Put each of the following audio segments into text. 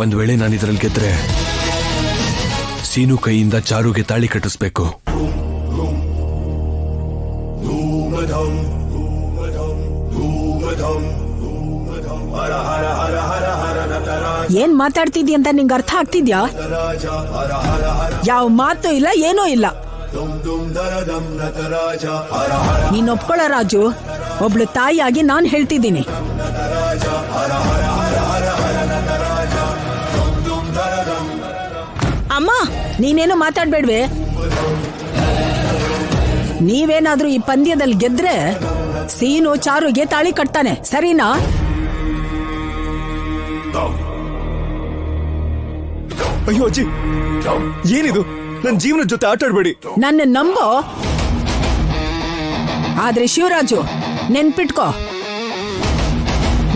ಒಂದ್ ವೇಳೆ ನಾನು ಇದರಲ್ಲಿ ಗೆದ್ರೆ ಸೀನು ಕೈಯಿಂದ ಚಾರುಗೆ ತಾಳಿ ಕಟ್ಟಿಸ್ಬೇಕು. ಏನ್ ಮಾತಾಡ್ತಿದ್ಯ ಅಂತ ನಿಂಗೆ ಅರ್ಥ ಆಗ್ತಿದ್ಯಾ? ಯಾವ ಮಾತು ಇಲ್ಲ, ಏನೂ ಇಲ್ಲ. ನೀನ್ ಒಪ್ಕೊಳ್ಳೋ ರಾಜು, ಒಬ್ಳು ತಾಯಿಯಾಗಿ ನಾನ್ ಹೇಳ್ತಿದ್ದೀನಿ. ಅಮ್ಮ, ನೀನೇನು ಮಾತಾಡ್ಬೇಡ್ವೆ. ನೀವೇನಾದ್ರೂ ಈ ಪಂದ್ಯದಲ್ಲಿ ಗೆದ್ರೆ ಸೀನು ಚಾರುಗೆ ತಾಳಿ ಕಟ್ತಾನೆ, ಸರಿನಾ? ಅಯ್ಯೋ ಅಜ್ಜಿ, ಏನಿದು? ನನ್ನ ಜೀವನದ ಜೊತೆ ಆಟ ಆಡ್ಬೇಡಿ. ನನ್ನ ನಂಬೋ. ಆದ್ರೆ ಶಿವರಾಜು, ನೆನ್ಪಿಟ್ಕೋ,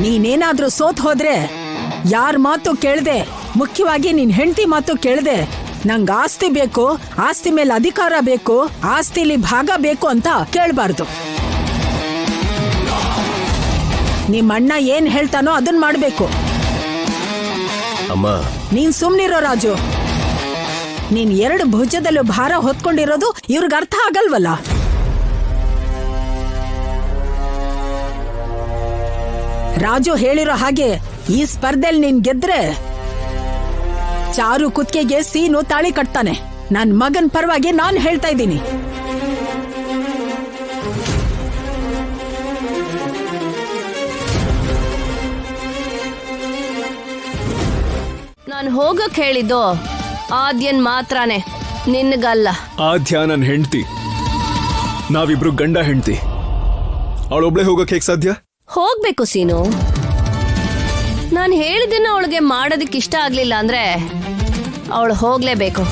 ನೀನೇನಾದ್ರೂ ಸೋತ್ ಹೋದ್ರೆ ಯಾರ ಮಾತು ಕೇಳ್ದೆ, ಮುಖ್ಯವಾಗಿ ನಿನ್ ಹೆಂಡತಿ ಮಾತು ಕೇಳ್ದೆ, ನಂಗ್ ಆಸ್ತಿ ಬೇಕು, ಆಸ್ತಿ ಮೇಲೆ ಅಧಿಕಾರ ಬೇಕು, ಆಸ್ತಿಲಿ ಭಾಗ ಬೇಕು ಅಂತ ಕೇಳ್ಬಾರ್ದು. ನಿಮ್ಮಣ್ಣ ಏನ್ ಹೇಳ್ತಾನೋ ಅದನ್ ಮಾಡ್ಬೇಕು. ಅಮ್ಮ, ನೀನ್ ಸುಮ್ನಿರೋ ರಾಜು. ನೀನ್ 2 ಭುಜದಲ್ಲೂ ಭಾರ ಹೊತ್ಕೊಂಡಿರೋದು ಇವ್ರಿಗೆ ಅರ್ಥ ಆಗಲ್ವಲ್ಲ. ರಾಜು ಹೇಳಿರೋ ಹಾಗೆ ಈ ಸ್ಪರ್ಧೆಯಲ್ಲಿ ನೀನ್ ಗೆದ್ರೆ ಚಾರು ಕುತ್ತಿಗೆಗೆ ಸೀನು ತಾಳಿ ಕಟ್ತಾನೆ. ನನ್ ಮಗನ್ ಪರವಾಗಿ ನಾನ್ ಹೇಳ್ತಾ ಇದ್ದೀನಿ. ನಾನು ಹೋಗಕ್ ಹೇಳಿದ್ದು ಆದ್ಯನ್ ಮಾತ್ರನೇ, ನಿನ್ಗಲ್ಲ. ಆದ್ಯ ನನ್ನ ಹೆಂಡತಿ, ನಾವಿಬ್ರು ಗಂಡ ಹೆಂಡತಿ. ಅವಳೊಬ್ಳೆ ಹೋಗಕ್ ಹೇಗ್ ಸಾಧ್ಯ? ಹೋಗ್ಬೇಕು ಸೀನು. ನಾನು ಹೇಳಿದ್ದನ್ನ ಅವಳಿಗೆ ಮಾಡೋದಕ್ಕೆ ಇಷ್ಟ ಆಗ್ಲಿಲ್ಲ ಅಂದ್ರೆ ಅವಳು ಹೋಗ್ಲೇಬೇಕು.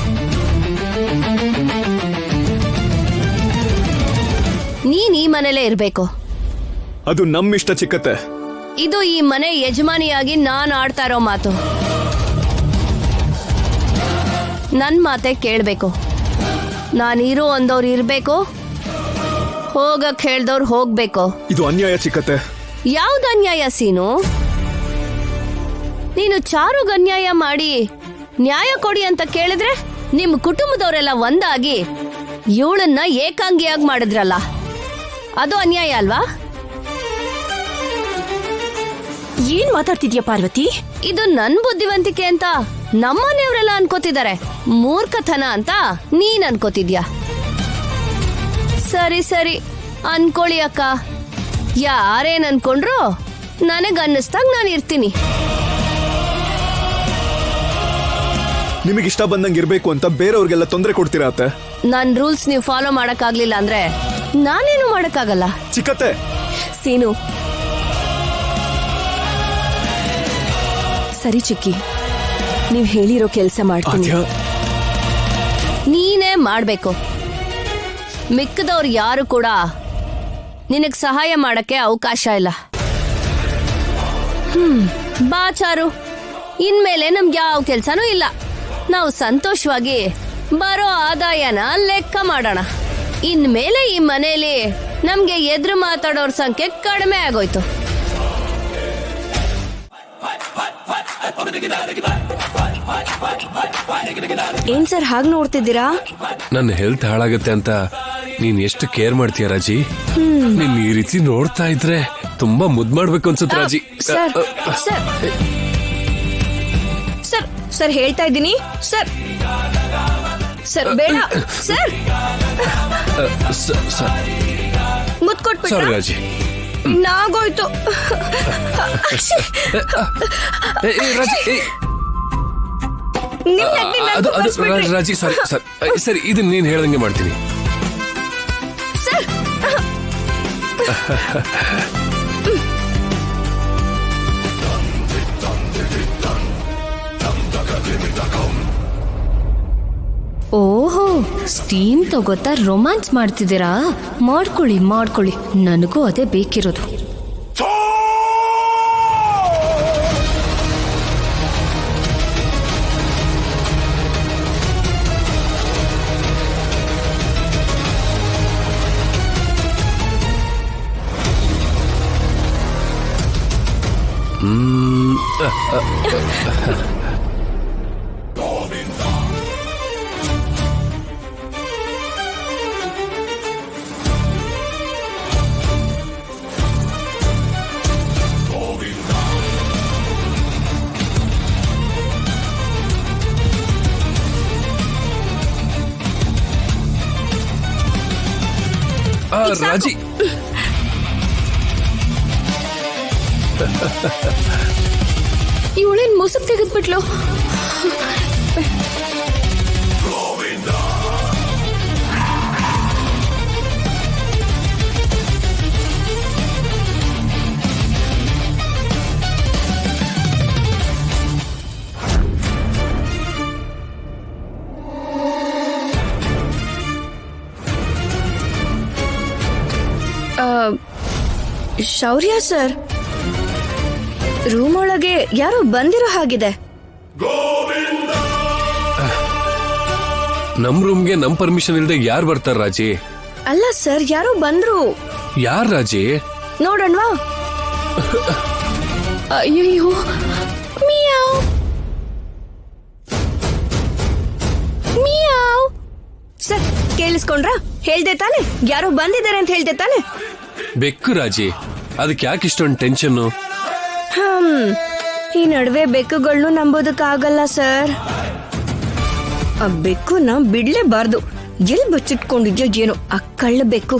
ನೀನ್ ಈ ಮನೇಲೇ ಇರ್ಬೇಕು. ಅದು ನಮ್ಮಿಷ್ಟ ಚಿಕ್ಕತ್ತೆ. ಇದು ಈ ಮನೆ ಯಜಮಾನಿಯಾಗಿ ನಾನು ಆಡ್ತಾ ಇರೋ ಮಾತು. ನನ್ ಮಾತೆ ಕೇಳ್ಬೇಕು. ನಾನಿರು ಅಂದವ್ರು ಇರ್ಬೇಕು, ಹೋಗಕ್ ಹೇಳ್ದವ್ರು ಹೋಗ್ಬೇಕು. ಇದು ಅನ್ಯಾಯ ಚಿಕ್ಕತ್ತೆ. ಯಾವ್ದು ಅನ್ಯಾಯ ಸೀನು? ನೀನು ಚಾರುಗ್ ಅನ್ಯಾಯ ಮಾಡಿ ನ್ಯಾಯ ಕೊಡಿ ಅಂತ ಕೇಳಿದ್ರೆ ನಿಮ್ ಕುಟುಂಬದವರೆಲ್ಲ ಒಂದಾಗಿ ಇವಳನ್ನ ಏಕಾಂಗಿಯಾಗಿ ಮಾಡಿದ್ರಲ್ಲ, ಅದು ಅನ್ಯಾಯ ಅಲ್ವಾ? ಏನ್ ಮಾತಾಡ್ತಿದ್ಯಾ ಪಾರ್ವತಿ? ಇದು ನನ್ ಬುದ್ಧಿವಂತಿಕೆ ಅಂತ ನಮ್ಮನೆಯವರೆಲ್ಲ ಅನ್ಕೋತಿದ್ದಾರೆ, ಮೂರ್ಖತನ ಅಂತ ನೀನ್ ಅನ್ಕೋತಿದ್ಯಾ. ಸರಿ ಸರಿ ಅನ್ಕೊಳ್ಳಿ ಅಕ್ಕ, ಯಾರೇನ್ ಅನ್ಕೊಂಡ್ರು ನನಗ್ ಅನ್ನಿಸ್ದಾಗ ನಾನು ಇರ್ತೀನಿ. ನಿಮಗಿಷ್ಟ ಬಂದಂಗೆ ಇರ್ಬೇಕು ಅಂತ ಬೇರೆಯವ್ರಿಗೆಲ್ಲ ತೊಂದರೆ ಕೊಡ್ತೀರಾ ಅತ್ತೆ? ನನ್ ರೂಲ್ಸ್ ನೀವು ಫಾಲೋ ಮಾಡಕ್ ಆಗ್ಲಿಲ್ಲ ಅಂದ್ರೆ ನಾನೇನು ಮಾಡಕ್ಕಾಗಲ್ಲ. ಚಿಕ್ಕತ್ತೆ, ಸೀನು, ಸರಿ ಚಿಕ್ಕಿ, ನೀವ್ ಹೇಳಿರೋ ಕೆಲ್ಸ ಮಾಡ್ತೀನಿ. ನೀನೇ ಮಾಡ್ಬೇಕು. ಮಿಕ್ಕದವ್ರು ಯಾರು ಕೂಡ ನಿನಗ್ ಸಹಾಯ ಮಾಡಕ್ಕೆ ಅವಕಾಶ ಇಲ್ಲ. ಬಾ ಚಾರು, ಇನ್ಮೇಲೆ ನಮ್ಗೆ ಯಾವ ಕೆಲ್ಸನೂ ಇಲ್ಲ. ನಾವು ಸಂತೋಷವಾಗಿ ಬರೋ ಆದಾಯನ ಲೆಕ್ಕ ಮಾಡೋಣ. ಇನ್ಮೇಲೆ ಈ ಮನೇಲಿ ನಮ್ಗೆ ಎದುರು ಮಾತಾಡೋರ್ ಸಂಖ್ಯೆ ಕಡಿಮೆ ಆಗೋಯ್ತು. ಏನ್ ಸರ್ ಹಾಗೆ ನೋಡ್ತಿದ್ದೀರಾ? ನನ್ನ ಹೆಲ್ತ್ ಹಾಳಾಗತ್ತೆ ಅಂತ ನೀನ್ ಎಷ್ಟು ಕೇರ್ ಮಾಡ್ತೀಯ ರಾಜಿ. ನೀನ್ ಈ ರೀತಿ ನೋಡ್ತಾ ಇದ್ರೆ ತುಂಬಾ ಮುದ್ ಮಾಡ್ಬೇಕು ಅನ್ಸುತ್ತೆ ರಾಜಿ. ಸರ್ ಸರ್ ಸರ್ ಸರ್ ಹೇಳ್ತಾ ಇದ್ದೀನಿ ಸರ್. ಸರ್ ಬೇಡ ಸರ್. ಮುತ್ ಕೊಟ್ಬಿಟ್ಟ ರಾಜಿ. ನಾಗೋಯ್ತು. ರಾಜಿ ಸರಿ ಸರಿ, ಇದನ್ನ ನೀನ್ ಹೇಳ್ದಂಗೆ ಮಾಡ್ತೀನಿ. ಓಹೋ, ಸ್ಟೀಮ್ ತಗೋತಾ ರೊಮ್ಯಾನ್ಸ್ ಮಾಡ್ತಿದ್ದೀರಾ? ಮಾಡ್ಕೊಳ್ಳಿ ಮಾಡ್ಕೊಳ್ಳಿ, ನನಗೂ ಅದೇ ಬೇಕಿರೋದು. ಈಗ ಸಾಕು. ರಾಜಿ ಇವಳೇನ್ ಮುಸುಕ್ ತೆಗೆದ್ಬಿಟ್ಲು. ಶೌರ್ಯ ಸರ್, ರೂಮ್ ಒಳಗೆ ಯಾರೋ ಬಂದಿರೋ ಹಾಗಿದೆ. ನಮ್ ರೂಮ್ಗೆ ನಮ್ ಪರ್ಮಿಷನ್ ಇಲ್ದೆ ಯಾರು ಬರ್ತಾರ ರಾಜಿ? ಅಲ್ಲ ಸರ್, ಯಾರೋ ಬಂದ್ರು. ಯಾರ್ ರಾಜಿ? ನೋಡಣ್ವಾ? ಅಯ್ಯೋ, ಮಿಯಾವ್ ಮಿಯಾವ್. ಸರ್ ಕೇಳಿಸ್ಕೊಂಡ್ರಾ? ಹೇಳ್ದೆ ತಾನೆ ಯಾರೋ ಬಂದಿದ್ದಾರೆ ಅಂತ ಹೇಳ್ದೆ ತಾನೆ? ಬೆಕ್ಕು ರಾಜಿ, ಅದಕ್ಕೆ ಯಾಕೆ ಇಷ್ಟೊಂದು ಟೆನ್ಷನ್? ಈ ನಡುವೆ ಬೆಕ್ಕುಗಳನ್ನು ನಂಬೋದಕ್ಕಾಗಲ್ಲ ಸರ್. ಆ ಬೆಕ್ಕುನ ಬಿಡ್ಲೇಬಾರ್ದು. ಎಲ್ಲಿ ಬಚ್ಚಿಟ್ಕೊಂಡಿದ್ಯೋ ಏನೋ ಆ ಕಳ್ಳ ಬೆಕ್ಕು.